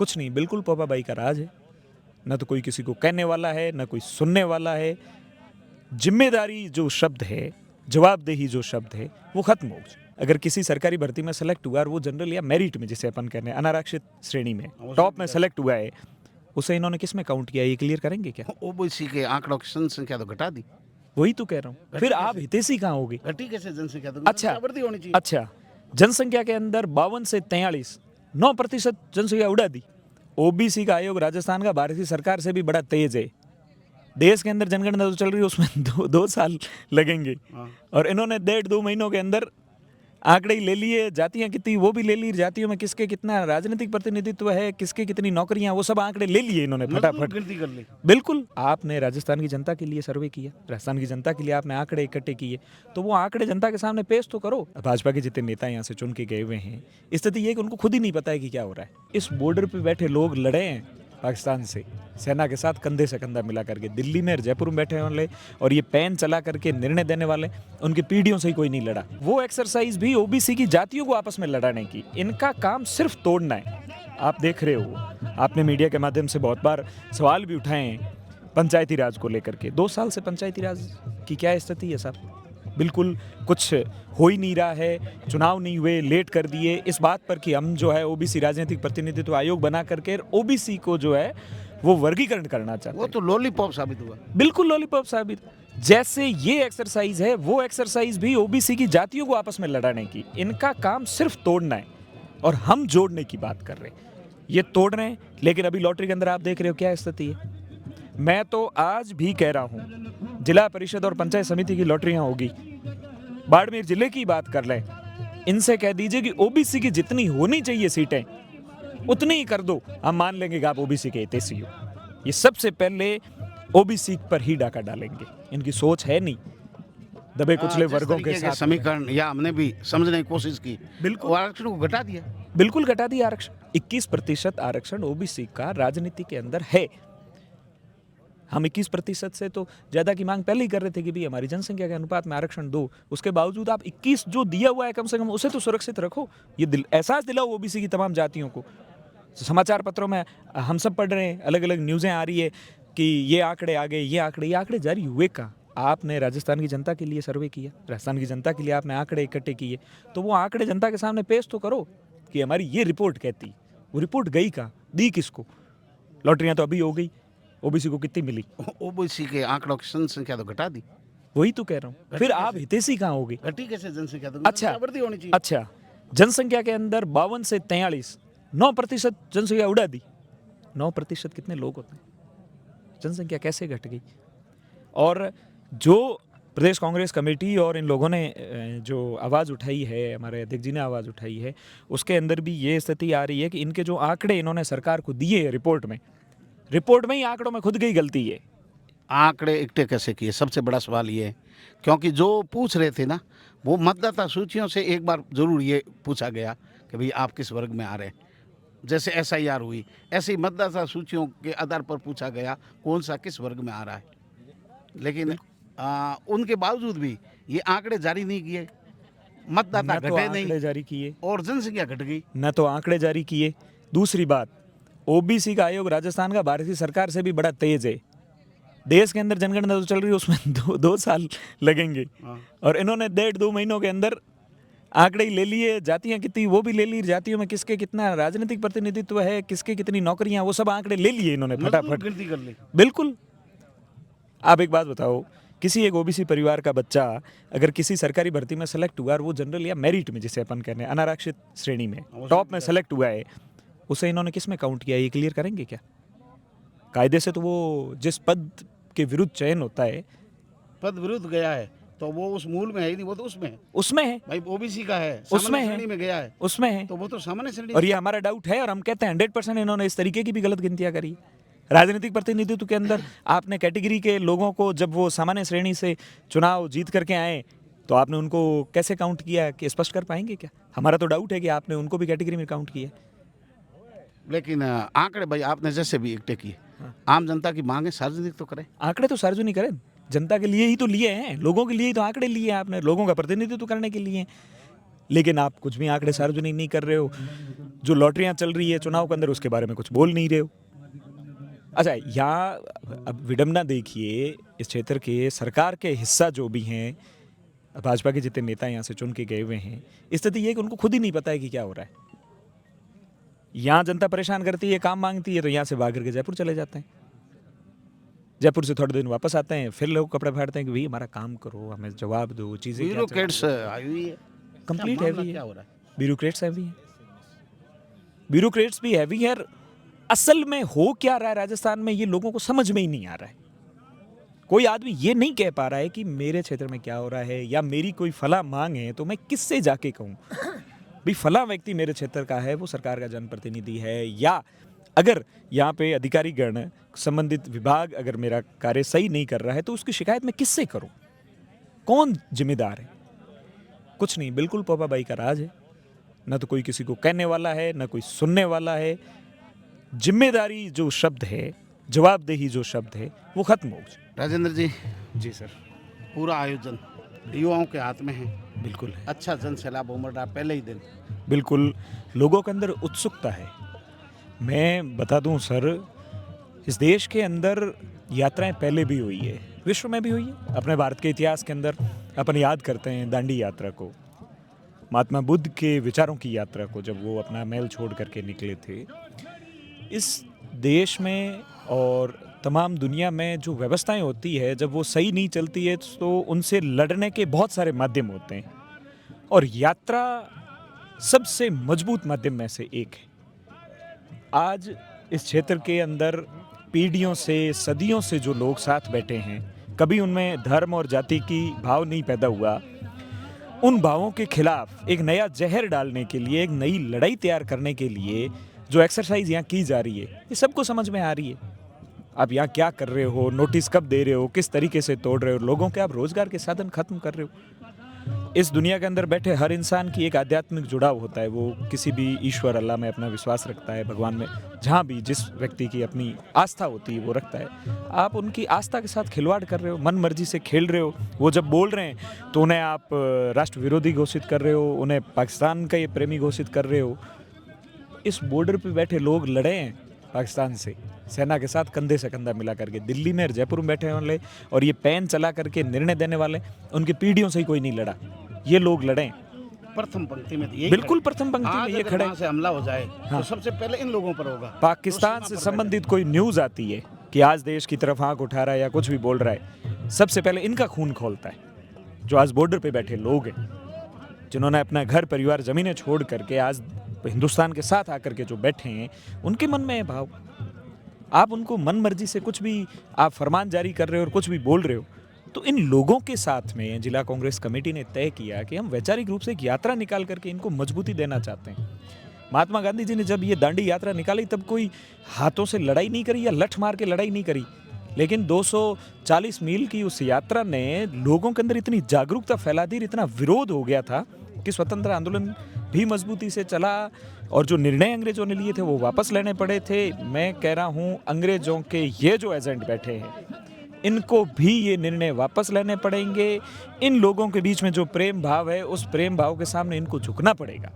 कुछ नहीं, बिल्कुल पोपाबाई का राज है। न तो कोई किसी को कहने वाला है, न कोई सुनने वाला है। जिम्मेदारी जो शब्द है, जवाबदेही जो शब्द है, वो खत्म हो गई। अगर किसी सरकारी भर्ती में सेलेक्ट हुआ और वो जनरल या मेरिट में, जिसे अपन कहते हैं अनारक्षित श्रेणी में टॉप में सेलेक्ट हुआ है, उसे इन्होंने किस में काउंट किया, ये क्लियर करेंगे क्या? ओबीसी के आंकड़ों की जनसंख्या तो घटा दी। वही तो कह रहा हूँ, फिर आप हितैषी कहाँ होगी? घटी कैसे जनसंख्या? तो अच्छा, वृद्धि होनी चाहिए। अच्छा, जनसंख्या के अंदर 52 से 43 9% जनसंख्या उड़ा दी। ओबीसी का आयोग राजस्थान का भारतीय सरकार से भी बड़ा तेज है। देश के अंदर जनगणना तो चल रही है, उसमें दो साल लगेंगे और इन्होंने 1.5-2 महीनों के अंदर आंकड़े ही ले लिए। जातियां कितनी वो भी ले ली, जातियों में किसके कितना राजनीतिक प्रतिनिधित्व है, किसके कितनी नौकरियां, वो सब आंकड़े ले लिए इन्होंने फटाफट। गिनती कर ली। बिल्कुल, आपने राजस्थान की जनता के लिए सर्वे किया, राजस्थान की जनता के लिए आपने आंकड़े इकट्ठे किए, तो वो आंकड़े जनता के सामने पेश तो करो। भाजपा के जितने नेता यहाँ से चुन के गए हुए हैं, स्थिति ये कि उनको खुद ही नहीं पता है कि क्या हो रहा है। इस बॉर्डर पे बैठे लोग लड़े हैं पाकिस्तान से, सेना के साथ कंधे से कंधा मिला करके। दिल्ली में, जयपुर में बैठे वाले और ये पेन चला करके निर्णय देने वाले, उनकी पीढ़ियों से ही कोई नहीं लड़ा। वो एक्सरसाइज भी ओबीसी की जातियों को आपस में लड़ाने की, इनका काम सिर्फ तोड़ना है। आप देख रहे हो, आपने मीडिया के माध्यम से बहुत बार सवाल भी उठाए हैं पंचायती राज को लेकर के। 2 साल से पंचायती राज की क्या स्थिति है साहब? बिल्कुल कुछ हो ही नहीं रहा है, चुनाव नहीं हुए, लेट कर दिए, इस बात पर कि हम जो है ओबीसी राजनीतिक प्रतिनिधित्व आयोग बना करके ओबीसी को जो है वो वर्गीकरण करना चाहते हैं। वो तो लॉलीपॉप साबित हुआ। बिल्कुल लॉलीपॉप साबित। जैसे ये एक्सरसाइज है, वो एक्सरसाइज भी ओबीसी की जातियों को आपस में लड़ाने की, इनका काम सिर्फ तोड़ना है और हम जोड़ने की बात कर रहे हैं। ये तोड़ रहे हैं, लेकिन अभी लॉटरी के अंदर आप देख रहे हो क्या स्थिति है। मैं तो आज भी कह रहा हूं, जिला परिषद और पंचायत समिति की लॉटरियां होगी, बाड़मेर जिले की बात कर लें, इनसे कह दीजिए कि ओबीसी की जितनी होनी चाहिए सीटें उतनी ही कर दो, हम मान लेंगे कि आप ओबीसी के हितैषी हो। ये सबसे पहले ओबीसी पर ही डाका डालेंगे, इनकी सोच है नहीं दबे कुचले वर्गों के साथ। समीकरण या हमने भी समझने की कोशिश की, बिल्कुल आरक्षण को घटा दिया। बिल्कुल घटा दिया आरक्षण। 21% आरक्षण ओबीसी का राजनीति के अंदर है। हम 21% से तो ज्यादा की मांग पहले ही कर रहे थे कि भाई हमारी जनसंख्या के अनुपात में आरक्षण दो। उसके बावजूद आप 21 जो दिया हुआ है कम से कम उसे तो सुरक्षित रखो। ये एहसास दिलाओ ओबीसी की तमाम जातियों को। समाचार पत्रों में हम सब पढ़ रहे हैं, अलग अलग न्यूज़ें आ रही है कि ये आंकड़े आ गए, ये आंकड़े जारी हुए कहाँ? आपने राजस्थान की जनता के लिए सर्वे किया, राजस्थान की जनता के लिए आपने आंकड़े इकट्ठे किए, तो वो आंकड़े जनता के सामने पेश तो करो कि हमारी ये रिपोर्ट कहती। वो रिपोर्ट गई कहाँ, दी किसको? लॉटरियां तो अभी हो गई, ओबीसी को कितनी मिली? ओबीसी के आंकड़ों की जनसंख्या तो घटा दी। वही तो कह रहा हूँ, फिर आप हितैषी कहाँ होगी? घटी कैसे जनसंख्या? तो अच्छा, वृद्धि होनी चाहिए। अच्छा, जनसंख्या के अंदर 52 से 43 9% जनसंख्या उड़ा दी। 9% कितने लोग होते हैं? जनसंख्या कैसे घट गई? और जो प्रदेश कांग्रेस कमेटी और इन लोगों ने जो आवाज़ उठाई है, हमारे अध्यक्ष जी ने आवाज़ उठाई है, उसके अंदर भी ये स्थिति आ रही है कि इनके जो आंकड़े इन्होंने सरकार को दिए रिपोर्ट में ही आंकड़ों में खुद की गलती है। आंकड़े इकट्ठे कैसे किए, सबसे बड़ा सवाल ये है, क्योंकि जो पूछ रहे थे ना, वो मतदाता सूचियों से एक बार जरूर ये पूछा गया कि भाई आप किस वर्ग में आ रहे हैं। जैसे एसआईआर हुई, ऐसे ही मतदाता सूचियों के आधार पर पूछा गया कौन सा किस वर्ग में आ रहा है। लेकिन उनके बावजूद भी ये आंकड़े जारी नहीं किए, मतदाता घटे नहीं जारी किए और जनसंख्या घट गई। न तो आंकड़े जारी किए। दूसरी बात, ओबीसी का आयोग राजस्थान का भारतीय सरकार से भी बड़ा तेज है। देश के अंदर जनगणना तो चल रही है, उसमें 2 साल लगेंगे और इन्होंने 1.5-2 महीनों के अंदर आंकड़े ही ले लिए। जातियां कितनी वो भी ले ली, जातियों में किसके कितना राजनीतिक प्रतिनिधित्व है, किसके कितनी नौकरियां, वो सब आंकड़े ले लिए इन्होंने फटाफट। गिनती कर ली। बिल्कुल। आप एक बात बताओ, किसी एक ओबीसी परिवार का बच्चा अगर किसी सरकारी भर्ती में सेलेक्ट हुआ और वो जनरल या मेरिट में, जिसे अपन कहते हैं अनारक्षित श्रेणी में टॉप में सेलेक्ट हुआ है, उसे इन्होंने किस में काउंट किया, ये क्लियर करेंगे क्या? कायदे से तो वो जिस पद के विरुद्ध चयन होता है, पद विरुद्ध गया है तो वो उस मूल में है ही नहीं, वो तो उसमें है। उसमें है भाई ओबीसी का है, उसमें सामान्य है श्रेणी में गया है, उसमें है तो वो तो सामान्य श्रेणी। और ये हमारा डाउट है और हम कहते हैं 100% इन्होंने इस तरीके की भी गलत गिनतियां करी। राजनीतिक प्रतिनिधित्व के अंदर आपने कैटेगरी के लोगों को, जब वो सामान्य श्रेणी से चुनाव जीत करके आए, तो आपने उनको कैसे काउंट किया कि स्पष्ट कर पाएंगे क्या? हमारा तो डाउट है कि आपने उनको भी कैटेगरी में काउंट किया। लेकिन आंकड़े भाई आपने जैसे भी इकट्ठे किए, आम जनता की मांग है, सार्वजनिक तो करें। आंकड़े तो सार्वजनिक करें, जनता के लिए ही तो लिए हैं, लोगों के लिए ही तो आंकड़े लिए हैं आपने, लोगों का प्रतिनिधित्व करने के लिए। लेकिन आप कुछ भी आंकड़े सार्वजनिक नहीं कर रहे हो। जो लॉटरियां चल रही है चुनाव के अंदर उसके बारे में कुछ बोल नहीं रहे हो। अच्छा, यहाँ अब विडंबना देखिए, इस क्षेत्र के सरकार के हिस्सा जो भी हैं, भाजपा के जितने नेता यहाँ से चुन के गए हुए हैं, स्थिति ये है कि उनको खुद ही नहीं पता है कि क्या हो रहा है। यहाँ जनता परेशान करती है, काम मांगती है, तो यहाँ से भाग करके जयपुर चले जाते हैं। जयपुर से थोड़े दिन वापस आते हैं, फिर लोग कपड़े फाड़ते हैं कि भाई हमारा काम करो, हमें जवाब दो, चीजें क्या चल रही ब्यूरोक्रेट्स आई हुई है, कंप्लीट क्या मामला हैवी क्या है। हो रहा है? ब्यूरोक्रेट्स हैवी है, ब्यूरोक्रेट्स भी हैवी है। असल में हो क्या रहा है राजस्थान में, ये लोगों को समझ में ही नहीं आ रहा है। कोई आदमी ये नहीं कह पा रहा है कि मेरे क्षेत्र में क्या हो रहा है, या मेरी कोई फला मांग है तो मैं किससे जाके कहूँ भी फला व्यक्ति मेरे क्षेत्र का है, वो सरकार का जनप्रतिनिधि है, या अगर यहाँ पे अधिकारीगण, संबंधित विभाग अगर मेरा कार्य सही नहीं कर रहा है तो उसकी शिकायत मैं किससे करूँ, कौन जिम्मेदार है? कुछ नहीं, बिल्कुल पोपा बाई का राज है। न तो कोई किसी को कहने वाला है, न कोई सुनने वाला है। जिम्मेदारी जो शब्द है, जवाबदेही जो शब्द है, वो खत्म हो गई। राजेंद्र जी, जी सर, पूरा आयोजन युवाओं के हाथ में है, बिल्कुल है, अच्छा जन सैलाब उमड़ रहा पहले ही दिन। बिल्कुल लोगों के अंदर उत्सुकता है। मैं बता दूं सर, इस देश के अंदर यात्राएं पहले भी हुई है, विश्व में भी हुई है। अपने भारत के इतिहास के अंदर अपन याद करते हैं दांडी यात्रा को, महात्मा बुद्ध के विचारों की यात्रा को, जब वो अपना महल छोड़ करके निकले थे। इस देश में और तमाम दुनिया में जो व्यवस्थाएं होती है, जब वो सही नहीं चलती है तो उनसे लड़ने के बहुत सारे माध्यम होते हैं, और यात्रा सबसे मजबूत माध्यम में से एक है। आज इस क्षेत्र के अंदर पीढ़ियों से, सदियों से जो लोग साथ बैठे हैं, कभी उनमें धर्म और जाति की भाव नहीं पैदा हुआ। उन भावों के खिलाफ एक नया जहर डालने के लिए, एक नई लड़ाई तैयार करने के लिए जो एक्सरसाइज यहाँ की जा रही है, ये सबको समझ में आ रही है। आप यहाँ क्या कर रहे हो, नोटिस कब दे रहे हो, किस तरीके से तोड़ रहे हो, लोगों के आप रोजगार के साधन खत्म कर रहे हो। इस दुनिया के अंदर बैठे हर इंसान की एक आध्यात्मिक जुड़ाव होता है, वो किसी भी ईश्वर अल्लाह में अपना विश्वास रखता है, भगवान में, जहाँ भी जिस व्यक्ति की अपनी आस्था होती है वो रखता है। आप उनकी आस्था के साथ खिलवाड़ कर रहे हो, मन मर्जी से खेल रहे हो। वो जब बोल रहे हैं तो उन्हें आप राष्ट्र विरोधी घोषित कर रहे हो, उन्हें पाकिस्तान का ये प्रेमी घोषित कर रहे हो। इस बॉर्डर पे बैठे लोग लड़े हैं पाकिस्तान से, सेना के साथ कंधे से कंधा मिला करके। दिल्ली में, जयपुर में बैठे वाले और ये पेन चला करके निर्णय देने वाले, उनकी पीढ़ियों से ही कोई नहीं लड़ा, ये लोग लड़े। प्रथम पंक्ति में यही बिल्कुल खड़े। प्रथम पंक्ति में आज ये अगर खड़े। वहाँ से हमला हो जाए हाँ। तो सबसे पहले इन लोगों पर होगा। पाकिस्तान तो से सीमा पर संबंधित कोई न्यूज आती है कि आज देश की तरफ आंख उठा रहा है या कुछ भी बोल रहा है, सबसे पहले इनका खून खौलता है। जो आज बॉर्डर पे बैठे लोग हैं, जिन्होंने अपना घर परिवार जमीनें छोड़ करके आज हिंदुस्तान के साथ आकर के जो बैठे हैं, उनके मन में है भाव। आप उनको मन मर्जी से कुछ भी आप फरमान जारी कर रहे हो और कुछ भी बोल रहे हो। तो इन लोगों के साथ में जिला कांग्रेस कमेटी ने तय किया कि हम वैचारिक रूप से एक यात्रा निकाल करके इनको मजबूती देना चाहते हैं। महात्मा गांधी जी ने जब ये दांडी यात्रा निकाली तब कोई हाथों से लड़ाई नहीं करी या लठ मार के लड़ाई नहीं करी, लेकिन 240 मील की उस यात्रा ने लोगों के अंदर इतनी जागरूकता फैला दी, इतना विरोध हो गया था कि स्वतंत्र आंदोलन भी मजबूती से चला, और जो निर्णय अंग्रेजों ने लिए थे वो वापस लेने पड़े थे। मैं कह रहा हूँ अंग्रेजों के ये जो एजेंट बैठे हैं, इनको भी ये निर्णय वापस लेने पड़ेंगे। इन लोगों के बीच में जो प्रेम भाव है, उस प्रेम भाव के सामने इनको झुकना पड़ेगा।